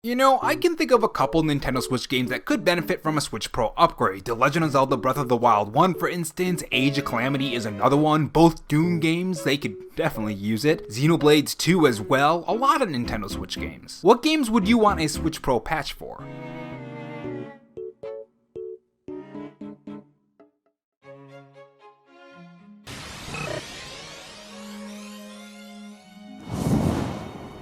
You know, I can think of a couple Nintendo Switch games that could benefit from a Switch Pro upgrade. The Legend of Zelda Breath of the Wild 1, for instance, Age of Calamity is another one, both Doom games, they could definitely use it. Xenoblades 2 as well, a lot of Nintendo Switch games. What games would you want a Switch Pro patch for?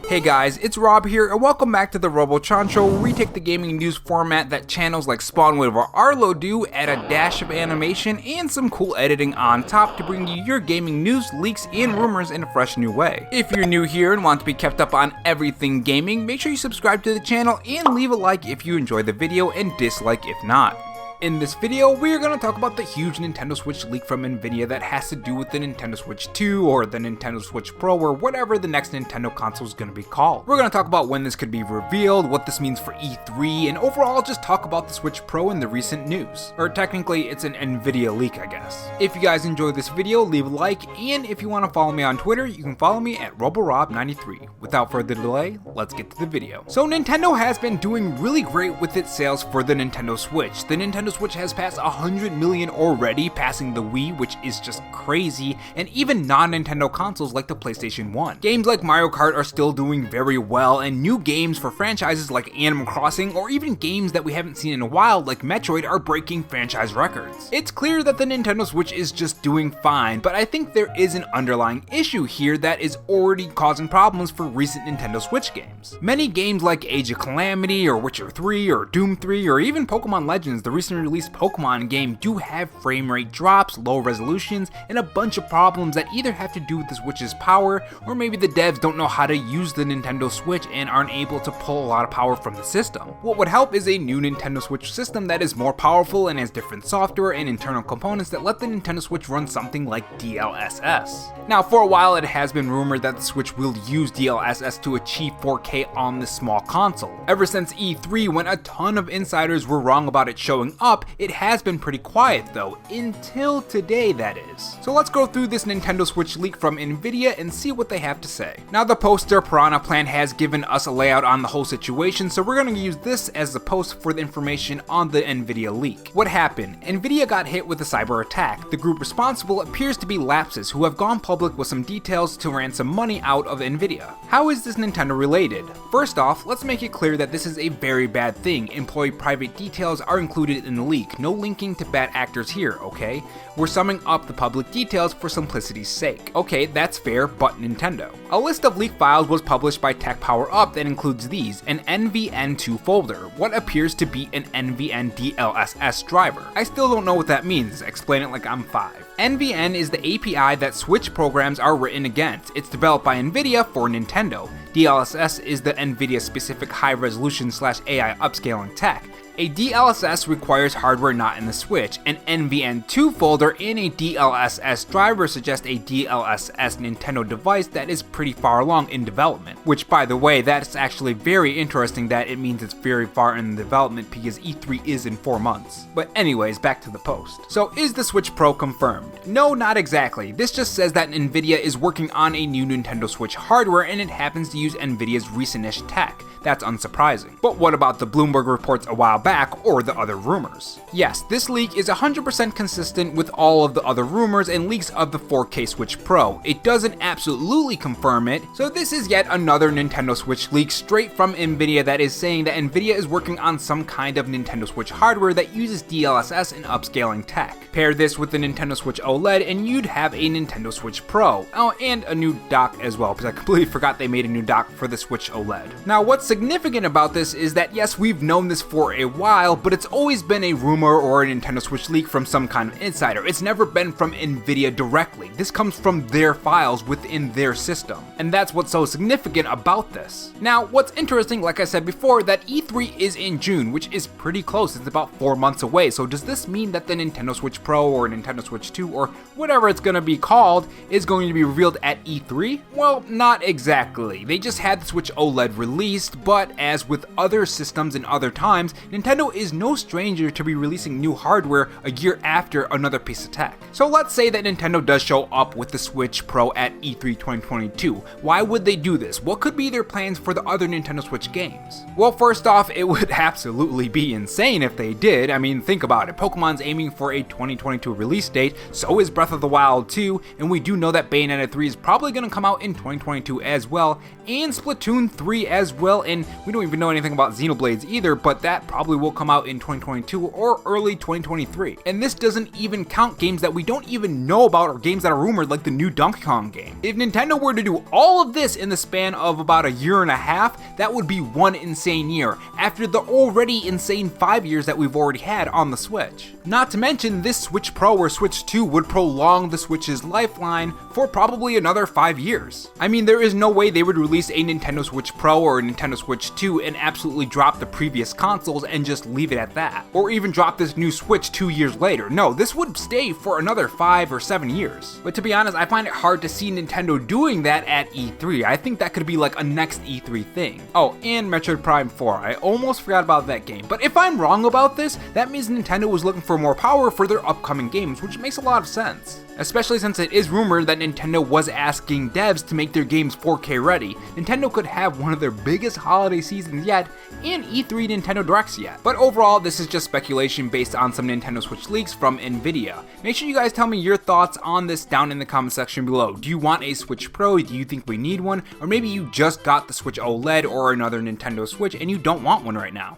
Hey guys, it's Rob here, and welcome back to the RoboChan Show, where we take the gaming news format that channels like Spawnwood or Arlo do, add a dash of animation and some cool editing on top to bring you your gaming news, leaks, and rumors in a fresh new way. If you're new here and want to be kept up on everything gaming, make sure you subscribe to the channel and leave a like if you enjoy the video and dislike if not. In this video, we're going to talk about the huge Nintendo Switch leak from Nvidia that has to do with the Nintendo Switch 2 or the Nintendo Switch Pro or whatever the next Nintendo console is going to be called. We're going to talk about when this could be revealed, what this means for E3, and overall just talk about the Switch Pro in the recent news. Or technically, it's an Nvidia leak, I guess. If you guys enjoyed this video, leave a like, and if you want to follow me on Twitter, you can follow me at RoboRob93. Without further delay, let's get to the video. So Nintendo has been doing really great with its sales for the Nintendo Switch. The Nintendo Switch has passed 100 million already, passing the Wii, which is just crazy, and even non-Nintendo consoles like the PlayStation 1. Games like Mario Kart are still doing very well, and new games for franchises like Animal Crossing, or even games that we haven't seen in a while like Metroid, are breaking franchise records. It's clear that the Nintendo Switch is just doing fine, but I think there is an underlying issue here that is already causing problems for recent Nintendo Switch games. Many games like Age of Calamity, or Witcher 3, or Doom 3, or even Pokemon Legends, the recently released Pokemon game, do have frame rate drops, low resolutions, and a bunch of problems that either have to do with the Switch's power, or maybe the devs don't know how to use the Nintendo Switch and aren't able to pull a lot of power from the system. What would help is a new Nintendo Switch system that is more powerful and has different software and internal components that let the Nintendo Switch run something like dlss. Now, for a while it has been rumored that the Switch will use dlss to achieve 4K on this small console. Ever since E3, when a ton of insiders were wrong about it showing up, it has been pretty quiet though, until today that is. So let's go through this Nintendo Switch leak from Nvidia and see what they have to say. Now the poster Piranha Plant has given us a layout on the whole situation, so we're going to use this as the post for the information on the Nvidia leak. What happened? Nvidia got hit with a cyber attack. The group responsible appears to be Lapsus, who have gone public with some details to ransom money out of Nvidia. How is this Nintendo related? First off, let's make it clear that this is a very bad thing. Employee private details are included in the leak. No linking to bad actors here, okay? We're summing up the public details for simplicity's sake. Okay, that's fair, but Nintendo. A list of leaked files was published by Tech Power Up that includes these: an NVN2 folder, what appears to be an NVN dlss driver. I still don't know what that means, explain it like I'm 5. NVN is the API that Switch programs are written against. It's developed by Nvidia for Nintendo. DLSS is the Nvidia specific high resolution / AI upscaling tech. A DLSS requires hardware not in the Switch. An NVN2 folder in a DLSS driver suggests a DLSS Nintendo device that is pretty far along in development. Which, by the way, that's actually very interesting that it means it's very far in development because E3 is in 4 months. But anyways, back to the post. So is the Switch Pro confirmed? No, not exactly. This just says that Nvidia is working on a new Nintendo Switch hardware and it happens to use Nvidia's recent-ish tech. That's unsurprising. But what about the Bloomberg reports a while back or the other rumors? Yes, this leak is 100% consistent with all of the other rumors and leaks of the 4K Switch Pro. It doesn't absolutely confirm it, so this is yet another Nintendo Switch leak straight from Nvidia that is saying that Nvidia is working on some kind of Nintendo Switch hardware that uses DLSS and upscaling tech. Pair this with the Nintendo Switch OLED and you'd have a Nintendo Switch Pro. Oh, and a new dock as well, because I completely forgot they made a new dock for the Switch OLED. Now what's significant about this is that yes, we've known this for a while, but it's always been a rumor or a Nintendo Switch leak from some kind of insider. It's never been from Nvidia directly. This comes from their files within their system. And that's what's so significant about this. Now, what's interesting, like I said before, that E3 is in June, which is pretty close. It's about 4 months away. So does this mean that the Nintendo Switch Pro or Nintendo Switch 2 or whatever it's going to be called is going to be revealed at E3? Well, not exactly. They just had the Switch OLED released, but as with other systems in other times, Nintendo is no stranger to be releasing new hardware a year after another piece of tech. So let's say that Nintendo does show up with the Switch Pro at E3 2022. Why would they do this? What could be their plans for the other Nintendo Switch games? Well, first off, it would absolutely be insane if they did. I mean, think about it. Pokemon's aiming for a 2022 release date, so is Breath of the Wild 2, and we do know that Bayonetta 3 is probably going to come out in 2022 as well, and Splatoon 3 as well, and we don't even know anything about Xenoblades either, but that probably will come out in 2022 or early 2023. And this doesn't even count games that we don't even know about or games that are rumored, like the new Donkey Kong game. If Nintendo were to do all of this in the span of about a year and a half, that would be one insane year, after the already insane 5 years that we've already had on the Switch. Not to mention, this Switch Pro or Switch 2 would prolong the Switch's lifeline for probably another 5 years. I mean, there is no way they would release a Nintendo Switch Pro or a Nintendo Switch 2 and absolutely drop the previous consoles and just leave it at that. Or even drop this new Switch 2 years later. No, this would stay for another 5 or 7 years. But to be honest, I find it hard to see Nintendo doing that at E3. I think that could be like a next E3 thing. Oh, and Metroid Prime 4. I almost forgot about that game. But if I'm wrong about this, that means Nintendo was looking for more power for their upcoming games, which makes a lot of sense. Especially since it is rumored that Nintendo was asking devs to make their games 4K ready. Nintendo could have one of their biggest holiday seasons yet, and E3 Nintendo Directs yet. But overall, this is just speculation based on some Nintendo Switch leaks from nvidia. Make sure you guys tell me your thoughts on this down in the comment section below. Do you want a Switch Pro? Do you think we need one? Or maybe you just got the Switch OLED or another Nintendo Switch and you don't want one right now.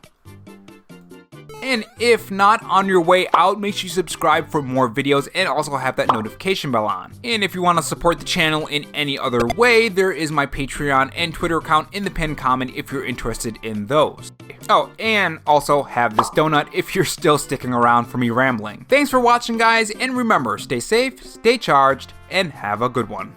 And if not, on your way out, make sure you subscribe for more videos and also have that notification bell on. And if you want to support the channel in any other way, there is my Patreon and Twitter account in the pinned comment if you're interested in those. Oh, and also have this donut if you're still sticking around for me rambling. Thanks for watching, guys, and remember, stay safe, stay charged, and have a good one.